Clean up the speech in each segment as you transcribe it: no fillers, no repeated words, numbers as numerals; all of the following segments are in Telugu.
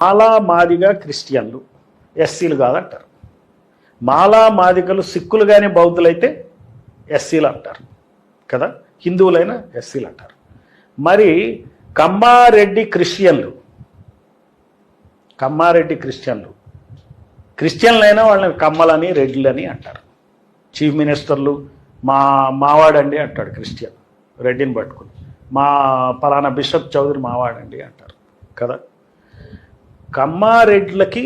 మాలా మాదిగా క్రిస్టియన్లు ఎస్సీలు కాదంటారు. మాలా మాదిగలు సిక్కులు కానీ బౌద్ధులైతే ఎస్సీలు అంటారు కదా, హిందువులైనా ఎస్సీలు అంటారు. మరి కమ్మారెడ్డి క్రిస్టియన్లు క్రిస్టియన్లైనా వాళ్ళని కమ్మలని రెడ్లని అంటారు. చీఫ్ మినిస్టర్లు మావాడండి అంటాడు క్రిస్టియన్, రెడ్డిని పట్టుకుని. మా పలానా బిషప్ చౌదరి మావాడండి అంటారు కదా. కమ్మారెడ్లకి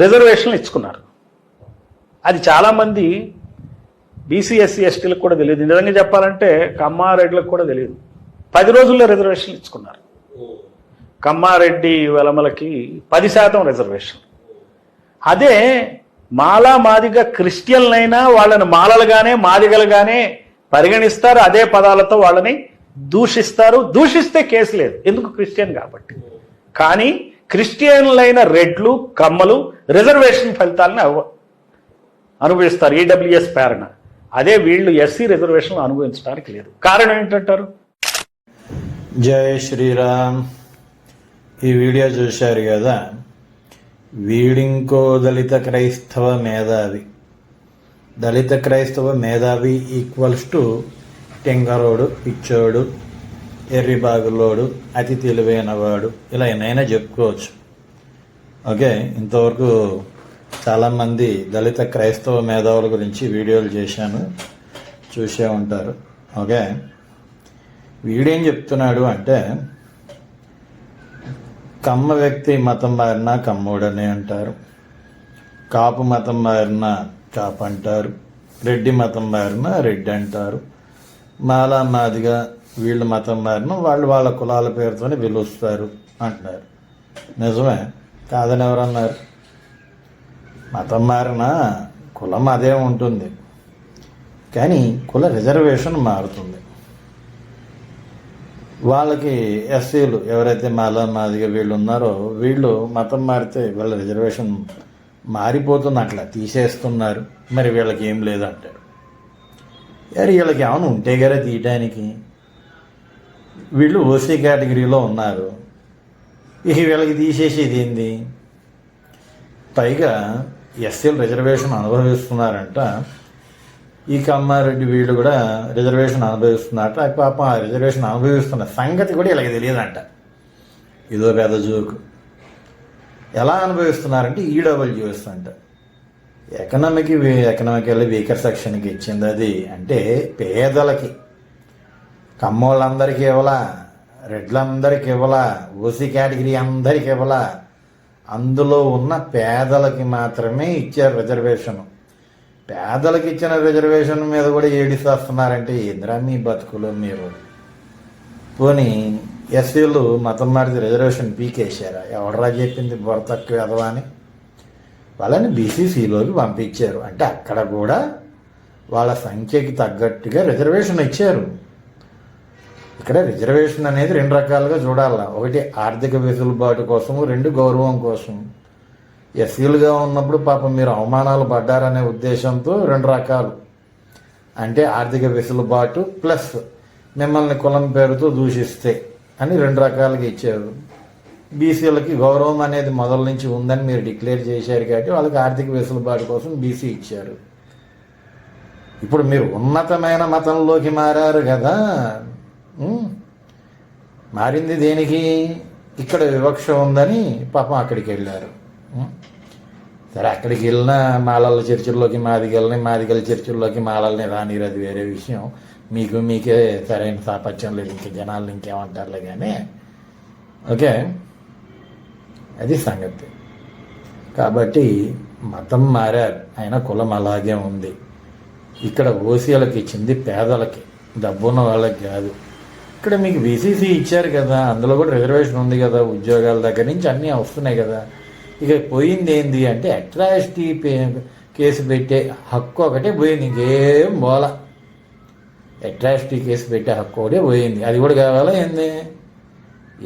రిజర్వేషన్లు ఇచ్చుకున్నారు. అది చాలామంది బీసీ ఎస్సీ ఎస్టీలకు కూడా తెలియదు. నిజంగా చెప్పాలంటే కమ్మారెడ్లకు కూడా తెలియదు. 10 రోజుల్లో రిజర్వేషన్లు ఇచ్చుకున్నారు. కమ్మారెడ్డి వెలమలకి 10% రిజర్వేషన్. అదే మాలా మాదిగ క్రిస్టియన్లైనా వాళ్ళని మాలలుగానే మాదిగలుగానే పరిగణిస్తారు. అదే పదాలతో వాళ్ళని దూషిస్తారు. దూషిస్తే కేసు లేదు, ఎందుకు క్రిస్టియన్ కాబట్టి. కానీ క్రిస్టియన్లైన రెడ్లు కమ్మలు రిజర్వేషన్ ఫలితాలని అనుభవిస్తారు ఈడబ్ల్యూఎస్ పేరున. అదే వీళ్ళు ఎస్సీ రిజర్వేషన్లు అనుభవించడానికి లేదు. కారణం ఏంటంటారు? జై శ్రీరామ్. ఈ వీడియో చూశారు కదా, వీడింకో దళిత క్రైస్తవ మేధావి ఈక్వల్స్ టు టెంగరోడు, పిచ్చోడు, ఎర్రిబాగులోడు, అతి తెలివైనవాడు, ఇలా ఎన్నైనా చెప్పుకోవచ్చు. ఓకే, ఇంతవరకు చాలామంది దళిత క్రైస్తవ మేధావుల గురించి వీడియోలు చేశాను, చూసే ఉంటారు. ఓకే, వీడేం చెప్తున్నాడు అంటే, కమ్మ వ్యక్తి మతం మారినా కమ్మోడని అంటారు, కాపు మతం మారినా కాపు అంటారు, రెడ్డి మతం మారినా రెడ్డి అంటారు, మాలా మాదిగా వీళ్ళు మతం మారినా వాళ్ళు వాళ్ళ కులాల పేరుతోనే పిలుస్తారు అంటున్నారు. నిజమే, కాదని ఎవరన్నారు? మతం మారినా కులం అదే ఉంటుంది, కానీ కుల రిజర్వేషన్ మారుతుంది. వాళ్ళకి ఎస్సీలు ఎవరైతే మాలా మాదిగా వీళ్ళు ఉన్నారో వీళ్ళు మతం మారితే వీళ్ళ రిజర్వేషన్ మారిపోతుంది, అట్లా తీసేస్తున్నారు. మరి వీళ్ళకి ఏం లేదంటారు. వీళ్ళకి ఏమైనా ఉంటే కదా తీయటానికి. వీళ్ళు ఓసీ కేటగిరీలో ఉన్నారు, ఇక వీళ్ళకి తీసేసేది ఏంది? పైగా ఎస్సీలు రిజర్వేషన్ అనుభవిస్తున్నారంట, ఈ కమ్మారెడ్డి వీళ్ళు కూడా రిజర్వేషన్ అనుభవిస్తున్నారట. పాపం ఆ రిజర్వేషన్ అనుభవిస్తున్న సంగతి కూడా వీళ్ళకి తెలియదంట. ఇదో పెద్ద జోకు. ఎలా అనుభవిస్తున్నారంటే ఈడబ్ల్యూఎస్ అంట, ఎకనామికల్లీ వీకర్ సెక్షన్కి ఇచ్చింది. అది అంటే పేదలకి, కమ్మోళ్ళందరికీ ఇవ్వలా, రెడ్లందరికీ ఇవ్వలా, ఓసీ కేటగిరీ అందరికీ ఇవ్వలా, అందులో ఉన్న పేదలకి మాత్రమే ఇచ్చారు రిజర్వేషన్. పేదలకు ఇచ్చిన రిజర్వేషన్ మీద కూడా ఏడిసేస్తున్నారంటే ఇందిరా మీ బతుకులు మీరు. పోనీ ఎస్సీలు మతం మారితే రిజర్వేషన్ పీకేశారా? ఎవడరా చెప్పింది బుర్ర తక్కువ ఎదవా అని? వాళ్ళని బీసీసీలోకి పంపించారు. అంటే అక్కడ కూడా వాళ్ళ సంఖ్యకి తగ్గట్టుగా రిజర్వేషన్ ఇచ్చారు. ఇక్కడ రిజర్వేషన్ అనేది 2 రకాలుగా చూడాల. ఒకటి ఆర్థిక వెసులుబాటు కోసం, 2 గౌరవం కోసం. ఎస్సీలుగా ఉన్నప్పుడు పాపం మీరు అవమానాలు పడ్డారనే ఉద్దేశంతో 2 రకాలు, అంటే ఆర్థిక వెసులుబాటు ప్లస్ మిమ్మల్ని కులం పేరుతో దూషిస్తే అని 2 రకాలుగా ఇచ్చారు. బీసీలకి గౌరవం అనేది మొదల నుంచి ఉందని మీరు డిక్లేర్ చేశారు కాబట్టి వాళ్ళకి ఆర్థిక వెసులుబాటు కోసం బీసీ ఇచ్చారు. ఇప్పుడు మీరు ఉన్నతమైన మతంలోకి మారారు కదా, మారింది దేనికి? ఇక్కడ వివక్ష ఉందని పాపం అక్కడికి వెళ్ళారు. సరే, అక్కడికి వెళ్ళిన మాలల చర్చిల్లోకి మాదిగల్ని, మాదిగల చర్చిల్లోకి మాలల్ని రానిరు, అది వేరే విషయం. మీకే సరైన సాపత్యం లేదు, ఇంక జనాలు ఇంకేమంటారులే కానీ. ఓకే, అది సంగతి. కాబట్టి మతం మారారు, అయినా కులం అలాగే ఉంది. ఇక్కడ ఓసీలకు ఇచ్చింది పేదలకి, డబ్బున్న వాళ్ళకి కాదు. ఇక్కడ మీకు బీసీసీ ఇచ్చారు కదా, అందులో కూడా రిజర్వేషన్ ఉంది కదా, ఉద్యోగాల దగ్గర నుంచి అన్నీ వస్తున్నాయి కదా. ఇక పోయింది ఏంది అంటే అట్రాసిటీ కేసు పెట్టే హక్కు ఒకటే పోయింది, ఇంకేం పోలా. అట్రాసిటీ కేసు పెట్టే హక్కు ఒకటే పోయింది, అది కూడా కావాలా ఏంది?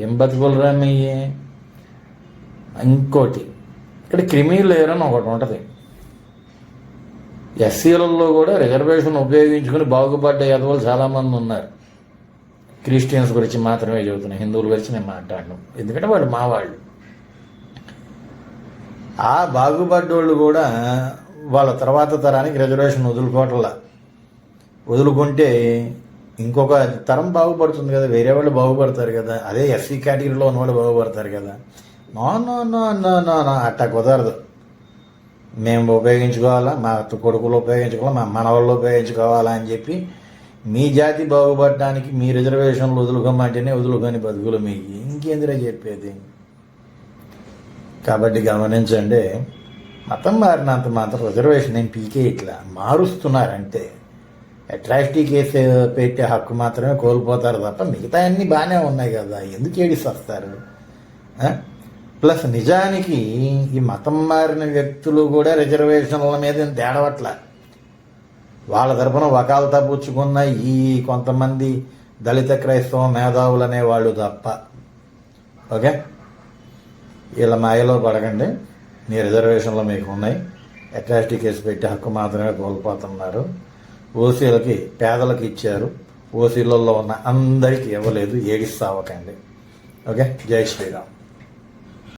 ఏం బతుకులు రామయ్యే. ఇంకోటి, ఇక్కడ క్రిమినల్ లేయర్ అని ఒకటి ఉంటుంది. ఎస్సీలలో కూడా రిజర్వేషన్ ఉపయోగించుకుని బాగుపడ్డ యాదవులు చాలామంది ఉన్నారు. క్రిస్టియన్స్ గురించి మాత్రమే చెబుతున్నాను, హిందువుల గురించి నేను మాట్లాడను, ఎందుకంటే వాళ్ళు మా వాళ్ళు. ఆ బాగుపడ్డోళ్ళు కూడా వాళ్ళ తర్వాత తరానికి రిజర్వేషన్ వదులుకుంటే ఇంకొక తరం బాగుపడుతుంది కదా, వేరే వాళ్ళు బాగుపడతారు కదా, అదే ఎస్సీ కేటగిరీలో ఉన్నవాళ్ళు బాగుపడతారు కదా. No no no no no no అట్టా కుదరదు. మేము ఉపయోగించుకోవాలా, మా కొడుకులు ఉపయోగించుకోవాలా, మా మనవాళ్ళు ఉపయోగించుకోవాలా అని చెప్పి మీ జాతి బాగుపడడానికి మీ రిజర్వేషన్లు వదులుకోమంటేనే వదులుకొని బతుకులు మీకు ఇంకేందిరా చెప్పేది. కాబట్టి గమనించండి, మతం మారినంత మాత్రం రిజర్వేషన్ ఏం పీకే ఇట్లా మారుస్తున్నారంటే అట్రాసిటీ కేసు పెట్టే హక్కు మాత్రమే కోల్పోతారు తప్ప మిగతా అన్నీ బాగానే ఉన్నాయి కదా, ఎందుకు ఏడిస్తారు. ప్లస్ నిజానికి ఈ మతం మారిన వ్యక్తులు కూడా రిజర్వేషన్ల మీద తేడవట్ల. వాళ్ళ తరపున వకాలతా పుచ్చుకున్న ఈ కొంతమంది దళిత క్రైస్తవ మేధావులు అనేవాళ్ళు తప్ప. ఓకే, వీళ్ళ మాయలో పడకండి. మీ రిజర్వేషన్లు మీకు ఉన్నాయి, అట్రాసిటీ కేసు పెట్టే హక్కు మాత్రమే కోల్పోతున్నారు. ఓసీలకి పేదలకు ఇచ్చారు, ఓసీలలో ఉన్న అందరికీ ఇవ్వలేదు, ఏడిస్తావకండి. ఓకే, జై శ్రీరామ్.